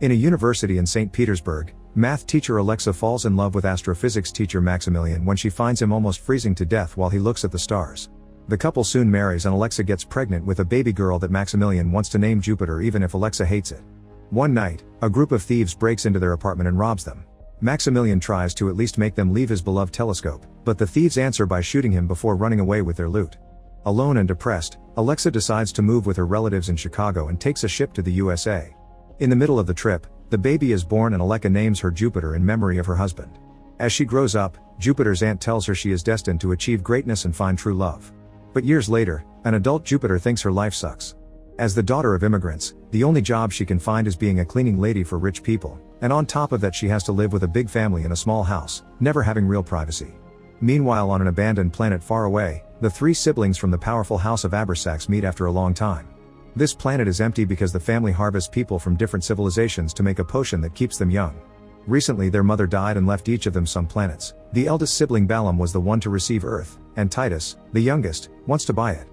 In a university in St. Petersburg, math teacher Alexa falls in love with astrophysics teacher Maximilian when she finds him almost freezing to death while he looks at the stars. The couple soon marries and Alexa gets pregnant with a baby girl that Maximilian wants to name Jupiter even if Alexa hates it. One night, a group of thieves breaks into their apartment and robs them. Maximilian tries to at least make them leave his beloved telescope, but the thieves answer by shooting him before running away with their loot. Alone and depressed, Alexa decides to move with her relatives in Chicago and takes a ship to the USA. In the middle of the trip, the baby is born and Alexa names her Jupiter in memory of her husband. As she grows up, Jupiter's aunt tells her she is destined to achieve greatness and find true love. But years later, an adult Jupiter thinks her life sucks. As the daughter of immigrants, the only job she can find is being a cleaning lady for rich people, and on top of that she has to live with a big family in a small house, never having real privacy. Meanwhile, on an abandoned planet far away, the three siblings from the powerful house of Abersacs meet after a long time. This planet is empty because the family harvests people from different civilizations to make a potion that keeps them young. Recently their mother died and left each of them some planets. The eldest sibling Balaam was the one to receive Earth, and Titus, the youngest, wants to buy it.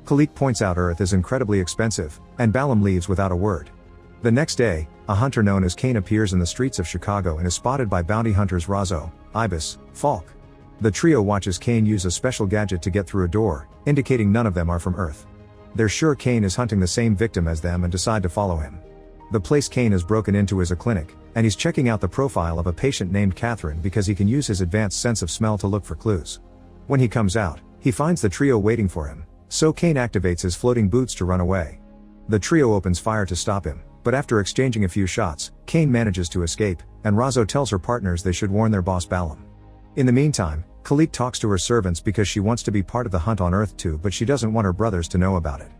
Kalik points out Earth is incredibly expensive, and Balaam leaves without a word. The next day, a hunter known as Cain appears in the streets of Chicago and is spotted by bounty hunters Razzo, Ibis, Falk. The trio watches Cain use a special gadget to get through a door, indicating none of them are from Earth. They're sure Cain is hunting the same victim as them and decide to follow him. The place Cain has broken into is a clinic, and he's checking out the profile of a patient named Catherine because he can use his advanced sense of smell to look for clues. When he comes out, he finds the trio waiting for him, so Cain activates his floating boots to run away. The trio opens fire to stop him, but after exchanging a few shots, Cain manages to escape, and Razzo tells her partners they should warn their boss Balaam. In the meantime, Kalik talks to her servants because she wants to be part of the hunt on Earth too, but she doesn't want her brothers to know about it.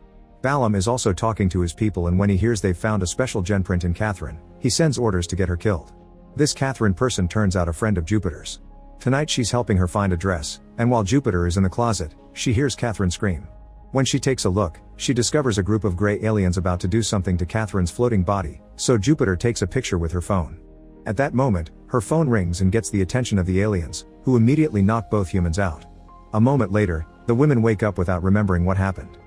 Balaam is also talking to his people, and when he hears they've found a special genprint in Catherine, he sends orders to get her killed. This Catherine person turns out a friend of Jupiter's. Tonight she's helping her find a dress, and while Jupiter is in the closet, she hears Catherine scream. When she takes a look, she discovers a group of gray aliens about to do something to Catherine's floating body, so Jupiter takes a picture with her phone. At that moment, her phone rings and gets the attention of the aliens, who immediately knock both humans out. A moment later, the women wake up without remembering what happened.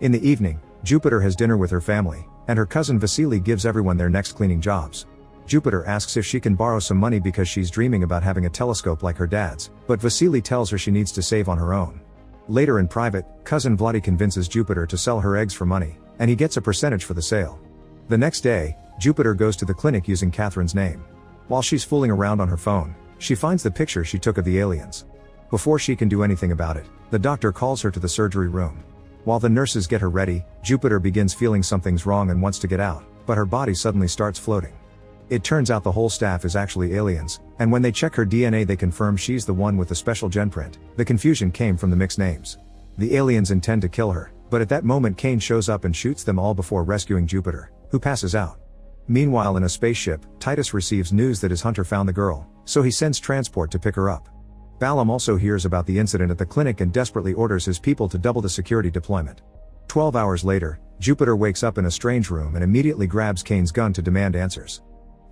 In the evening, Jupiter has dinner with her family, and her cousin Vasily gives everyone their next cleaning jobs. Jupiter asks if she can borrow some money because she's dreaming about having a telescope like her dad's, but Vasily tells her she needs to save on her own. Later in private, cousin Vladi convinces Jupiter to sell her eggs for money, and he gets a percentage for the sale. The next day, Jupiter goes to the clinic using Catherine's name. While she's fooling around on her phone, she finds the picture she took of the aliens. Before she can do anything about it, the doctor calls her to the surgery room. While the nurses get her ready, Jupiter begins feeling something's wrong and wants to get out, but her body suddenly starts floating. It turns out the whole staff is actually aliens, and when they check her DNA they confirm she's the one with the special genprint. The confusion came from the mixed names. The aliens intend to kill her, but at that moment Cain shows up and shoots them all before rescuing Jupiter, who passes out. Meanwhile, in a spaceship, Titus receives news that his hunter found the girl, so he sends transport to pick her up. Balaam also hears about the incident at the clinic and desperately orders his people to double the security deployment. 12 hours later, Jupiter wakes up in a strange room and immediately grabs Cain's gun to demand answers.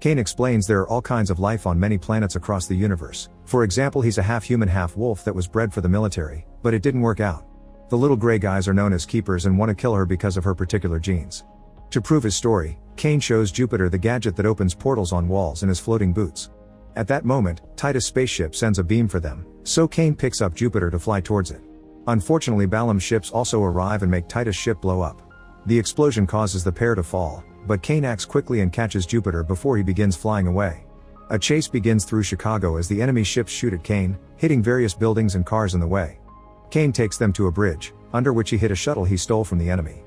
Cain explains there are all kinds of life on many planets across the universe. For example, he's a half-human half-wolf that was bred for the military, but it didn't work out. The little gray guys are known as keepers and want to kill her because of her particular genes. To prove his story, Cain shows Jupiter the gadget that opens portals on walls in his floating boots. At that moment, Titus' spaceship sends a beam for them, so Cain picks up Jupiter to fly towards it. Unfortunately, Balaam's ships also arrive and make Titus' ship blow up. The explosion causes the pair to fall, but Cain acts quickly and catches Jupiter before he begins flying away. A chase begins through Chicago as the enemy ships shoot at Cain, hitting various buildings and cars in the way. Cain takes them to a bridge, under which he hid a shuttle he stole from the enemy.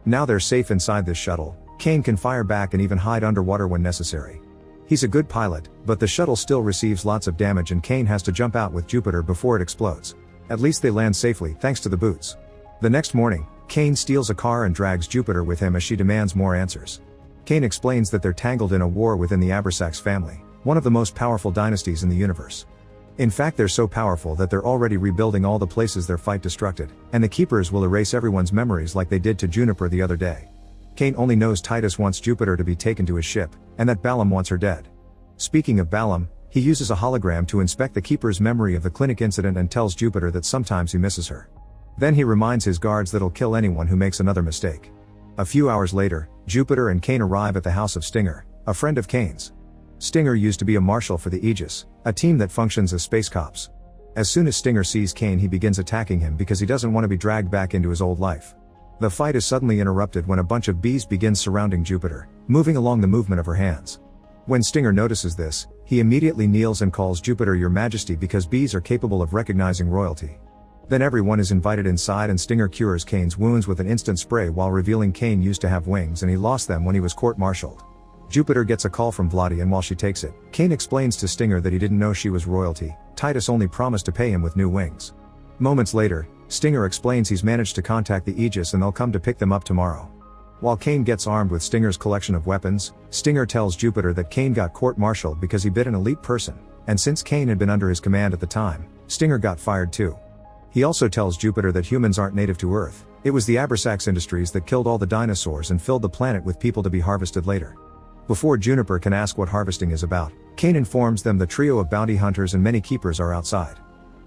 Now they're safe inside this shuttle. Cain can fire back and even hide underwater when necessary. He's a good pilot, but the shuttle still receives lots of damage and Cain has to jump out with Jupiter before it explodes. At least they land safely thanks to the boots. The next morning, Cain steals a car and drags Jupiter with him as she demands more answers. Cain explains that they're tangled in a war within the Abersacs family, one of the most powerful dynasties in the universe. In fact, they're so powerful that they're already rebuilding all the places their fight destructed, and the keepers will erase everyone's memories like they did to Juniper the other day. Cain only knows Titus wants Jupiter to be taken to his ship, and that Balaam wants her dead. Speaking of Balaam, he uses a hologram to inspect the keeper's memory of the clinic incident and tells Jupiter that sometimes he misses her. Then he reminds his guards that he'll kill anyone who makes another mistake. A few hours later, Jupiter and Cain arrive at the house of Stinger, a friend of Kane's. Stinger used to be a marshal for the Aegis, a team that functions as space cops. As soon as Stinger sees Kane, he begins attacking him because he doesn't want to be dragged back into his old life. The fight is suddenly interrupted when a bunch of bees begin surrounding Jupiter, moving along the movement of her hands. When Stinger notices this, he immediately kneels and calls Jupiter Your Majesty because bees are capable of recognizing royalty. Then everyone is invited inside and Stinger cures Kane's wounds with an instant spray while revealing Kane used to have wings and he lost them when he was court-martialed. Jupiter gets a call from Vladi and while she takes it, Kane explains to Stinger that he didn't know she was royalty. Titus only promised to pay him with new wings. Moments later, Stinger explains he's managed to contact the Aegis and they'll come to pick them up tomorrow. While Kane gets armed with Stinger's collection of weapons, Stinger tells Jupiter that Kane got court-martialed because he bit an elite person, and since Kane had been under his command at the time, Stinger got fired too. He also tells Jupiter that humans aren't native to Earth, it was the Abrasax Industries that killed all the dinosaurs and filled the planet with people to be harvested later. Before Juniper can ask what harvesting is about, Kane informs them the trio of bounty hunters and many keepers are outside.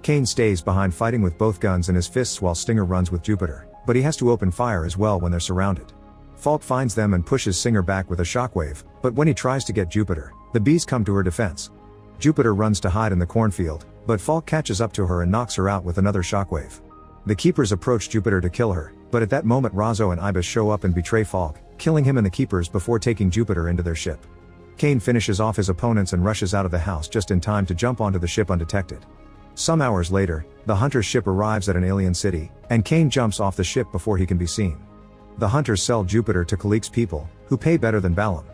Kane stays behind fighting with both guns and his fists while Stinger runs with Jupiter, but he has to open fire as well when they're surrounded. Falk finds them and pushes Stinger back with a shockwave, but when he tries to get Jupiter, the bees come to her defense. Jupiter runs to hide in the cornfield, but Falk catches up to her and knocks her out with another shockwave. The keepers approach Jupiter to kill her, but at that moment Razo and Ibis show up and betray Falk, killing him and the keepers before taking Jupiter into their ship. Kane finishes off his opponents and rushes out of the house just in time to jump onto the ship undetected. Some hours later, the hunter's ship arrives at an alien city, and Kane jumps off the ship before he can be seen. The hunters sell Jupiter to Kalik's people, who pay better than Balam.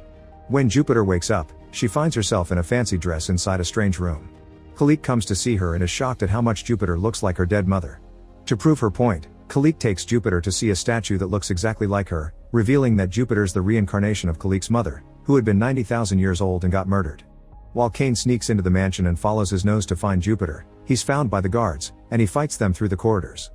When Jupiter wakes up, she finds herself in a fancy dress inside a strange room. Kalik comes to see her and is shocked at how much Jupiter looks like her dead mother. To prove her point, Kalik takes Jupiter to see a statue that looks exactly like her, revealing that Jupiter's the reincarnation of Kalik's mother, who had been 90,000 years old and got murdered. While Kane sneaks into the mansion and follows his nose to find Jupiter, he's found by the guards, and he fights them through the corridors.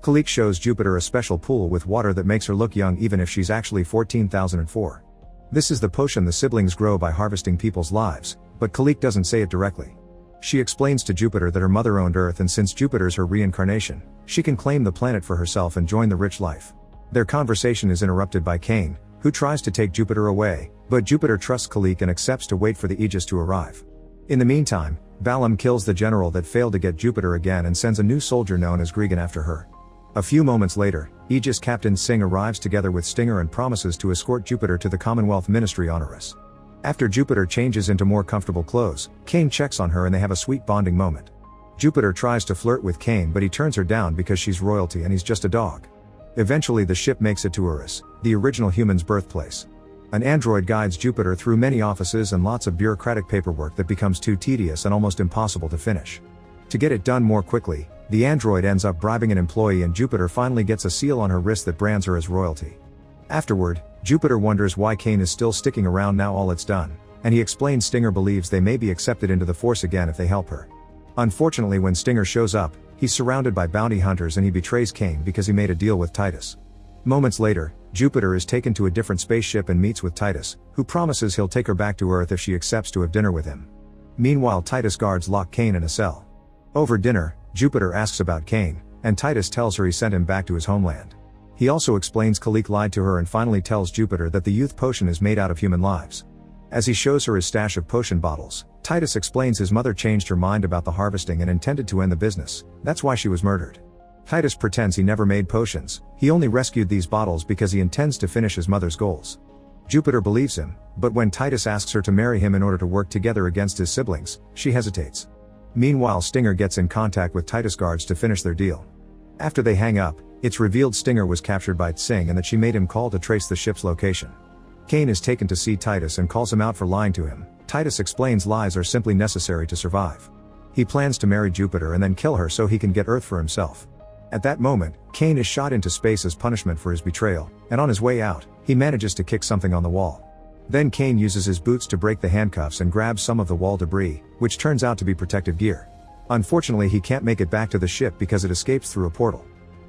Kalik shows Jupiter a special pool with water that makes her look young even if she's actually 14,004. This is the potion the siblings grow by harvesting people's lives, but Kalik doesn't say it directly. She explains to Jupiter that her mother owned Earth and since Jupiter's her reincarnation, she can claim the planet for herself and join the rich life. Their conversation is interrupted by Kane, who tries to take Jupiter away, but Jupiter trusts Kalik and accepts to wait for the Aegis to arrive. In the meantime, Balam kills the general that failed to get Jupiter again and sends a new soldier known as Gregan after her. A few moments later, Aegis Captain Singh arrives together with Stinger and promises to escort Jupiter to the Commonwealth Ministry Honoris. After Jupiter changes into more comfortable clothes, Kane checks on her and they have a sweet bonding moment. Jupiter tries to flirt with Kane but he turns her down because she's royalty and he's just a dog. Eventually the ship makes it to Urus, the original human's birthplace. An android guides Jupiter through many offices and lots of bureaucratic paperwork that becomes too tedious and almost impossible to finish. To get it done more quickly, the android ends up bribing an employee and Jupiter finally gets a seal on her wrist that brands her as royalty. Afterward, Jupiter wonders why Kane is still sticking around now all it's done, and he explains Stinger believes they may be accepted into the Force again if they help her. Unfortunately when Stinger shows up, he's surrounded by bounty hunters and he betrays Kane because he made a deal with Titus. Moments later, Jupiter is taken to a different spaceship and meets with Titus, who promises he'll take her back to Earth if she accepts to have dinner with him. Meanwhile Titus guards lock Kane in a cell. Over dinner, Jupiter asks about Kane, and Titus tells her he sent him back to his homeland. He also explains Kalik lied to her and finally tells Jupiter that the youth potion is made out of human lives. As he shows her his stash of potion bottles, Titus explains his mother changed her mind about the harvesting and intended to end the business, that's why she was murdered. Titus pretends he never made potions, he only rescued these bottles because he intends to finish his mother's goals. Jupiter believes him, but when Titus asks her to marry him in order to work together against his siblings, she hesitates. Meanwhile Stinger gets in contact with Titus guards to finish their deal. After they hang up, it's revealed Stinger was captured by Tsing and that she made him call to trace the ship's location. Kane is taken to see Titus and calls him out for lying to him. Titus explains lies are simply necessary to survive. He plans to marry Jupiter and then kill her so he can get Earth for himself. At that moment, Kane is shot into space as punishment for his betrayal, and on his way out, he manages to kick something on the wall. Then Kane uses his boots to break the handcuffs and grabs some of the wall debris, which turns out to be protective gear. Unfortunately he can't make it back to the ship because it escapes through a portal.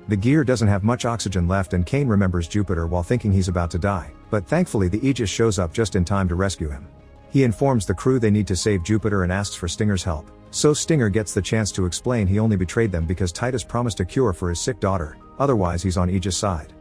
The gear doesn't have much oxygen left and Kane remembers Jupiter while thinking he's about to die, but thankfully the Aegis shows up just in time to rescue him. He informs the crew they need to save Jupiter and asks for Stinger's help, so Stinger gets the chance to explain he only betrayed them because Titus promised a cure for his sick daughter, otherwise he's on Aegis' side.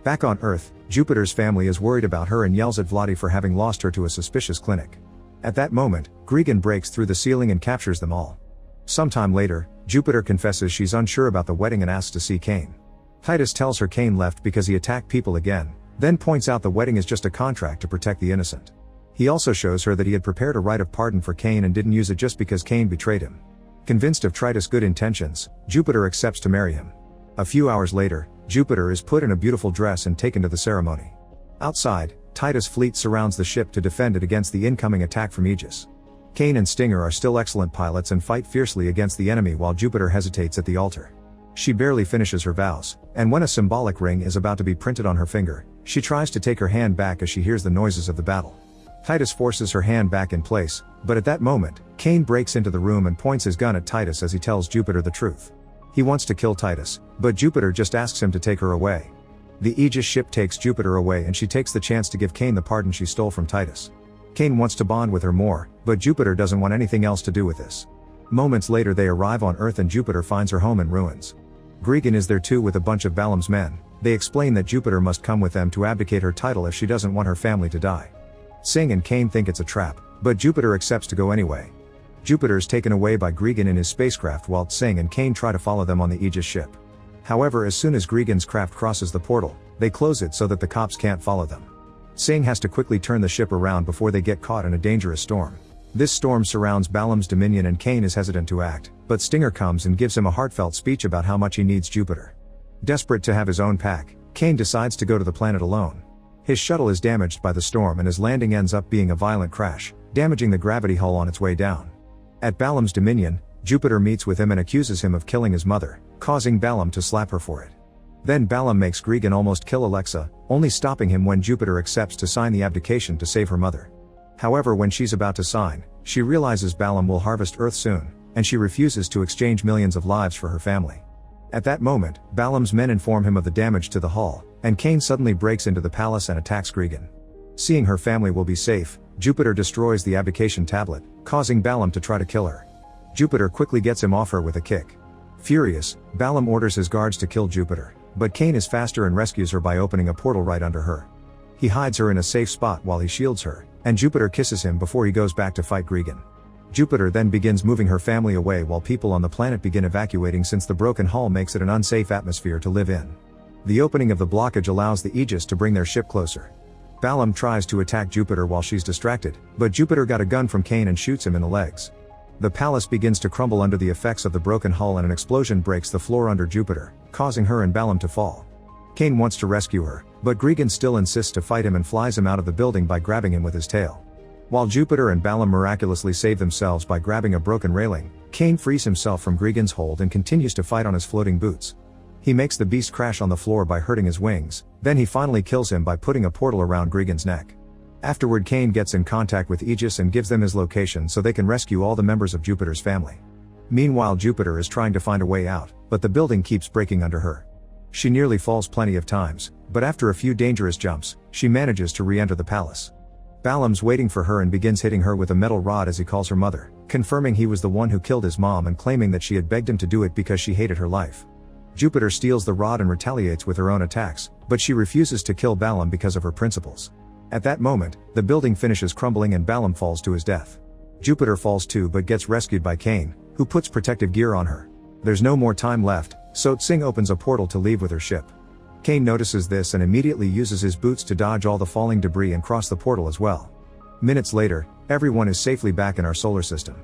Back on Earth, Jupiter's family is worried about her and yells at Vladi for having lost her to a suspicious clinic. At that moment, Gregan breaks through the ceiling and captures them all. Sometime later, Jupiter confesses she's unsure about the wedding and asks to see Cain. Titus tells her Cain left because he attacked people again, then points out the wedding is just a contract to protect the innocent. He also shows her that he had prepared a rite of pardon for Cain and didn't use it just because Cain betrayed him. Convinced of Titus' good intentions, Jupiter accepts to marry him. A few hours later, Jupiter is put in a beautiful dress and taken to the ceremony. Outside, Titus' fleet surrounds the ship to defend it against the incoming attack from Aegis. Cain and Stinger are still excellent pilots and fight fiercely against the enemy while Jupiter hesitates at the altar. She barely finishes her vows, and when a symbolic ring is about to be printed on her finger, she tries to take her hand back as she hears the noises of the battle. Titus forces her hand back in place, but at that moment, Cain breaks into the room and points his gun at Titus as he tells Jupiter the truth. He wants to kill Titus, but Jupiter just asks him to take her away. The Aegis ship takes Jupiter away and she takes the chance to give Cain the pardon she stole from Titus. Cain wants to bond with her more, but Jupiter doesn't want anything else to do with this. Moments later they arrive on Earth and Jupiter finds her home in ruins. Gregan is there too with a bunch of Balaam's men. They explain that Jupiter must come with them to abdicate her title if she doesn't want her family to die. Singh and Cain think it's a trap, but Jupiter accepts to go anyway. Jupiter is taken away by Gregan in his spacecraft while Singh and Cain try to follow them on the Aegis ship. However, as soon as Gregan's craft crosses the portal, they close it so that the cops can't follow them. Singh has to quickly turn the ship around before they get caught in a dangerous storm. This storm surrounds Balaam's dominion and Cain is hesitant to act, but Stinger comes and gives him a heartfelt speech about how much he needs Jupiter. Desperate to have his own pack, Cain decides to go to the planet alone. His shuttle is damaged by the storm and his landing ends up being a violent crash, damaging the gravity hull on its way down. At Balaam's dominion, Jupiter meets with him and accuses him of killing his mother, causing Balaam to slap her for it. Then Balaam makes Gregan almost kill Alexa, only stopping him when Jupiter accepts to sign the abdication to save her mother. However, when she's about to sign, she realizes Balaam will harvest Earth soon, and she refuses to exchange millions of lives for her family. At that moment, Balaam's men inform him of the damage to the hull, and Cain suddenly breaks into the palace and attacks Gregan. Seeing her family will be safe, Jupiter destroys the abdication tablet, causing Balaam to try to kill her. Jupiter quickly gets him off her with a kick. Furious, Balaam orders his guards to kill Jupiter, but Cain is faster and rescues her by opening a portal right under her. He hides her in a safe spot while he shields her, and Jupiter kisses him before he goes back to fight Gregan. Jupiter then begins moving her family away while people on the planet begin evacuating since the broken hull makes it an unsafe atmosphere to live in. The opening of the blockage allows the Aegis to bring their ship closer. Balaam tries to attack Jupiter while she's distracted, but Jupiter got a gun from Cain and shoots him in the legs. The palace begins to crumble under the effects of the broken hull and an explosion breaks the floor under Jupiter, causing her and Balaam to fall. Cain wants to rescue her, but Gregan still insists to fight him and flies him out of the building by grabbing him with his tail. While Jupiter and Balaam miraculously save themselves by grabbing a broken railing, Cain frees himself from Gregan's hold and continues to fight on his floating boots. He makes the beast crash on the floor by hurting his wings, then he finally kills him by putting a portal around Gregan's neck. Afterward, Cain gets in contact with Aegis and gives them his location so they can rescue all the members of Jupiter's family. Meanwhile, Jupiter is trying to find a way out, but the building keeps breaking under her. She nearly falls plenty of times, but after a few dangerous jumps, she manages to re-enter the palace. Balaam's waiting for her and begins hitting her with a metal rod as he calls her mother, confirming he was the one who killed his mom and claiming that she had begged him to do it because she hated her life. Jupiter steals the rod and retaliates with her own attacks, but she refuses to kill Balaam because of her principles. At that moment, the building finishes crumbling and Balaam falls to his death. Jupiter falls too but gets rescued by Cain, who puts protective gear on her. There's no more time left, so Tsing opens a portal to leave with her ship. Cain notices this and immediately uses his boots to dodge all the falling debris and cross the portal as well. Minutes later, everyone is safely back in our solar system.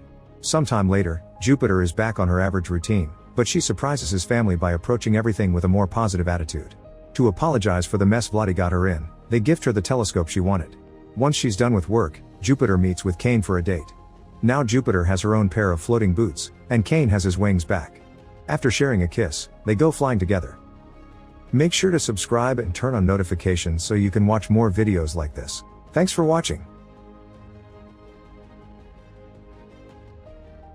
Sometime later, Jupiter is back on her average routine, but she surprises his family by approaching everything with a more positive attitude. To apologize for the mess Vladi got her in, they gift her the telescope she wanted. Once she's done with work, Jupiter meets with Cain for a date. Now Jupiter has her own pair of floating boots, and Cain has his wings back. After sharing a kiss, they go flying together. Make sure to subscribe and turn on notifications so you can watch more videos like this. Thanks for watching.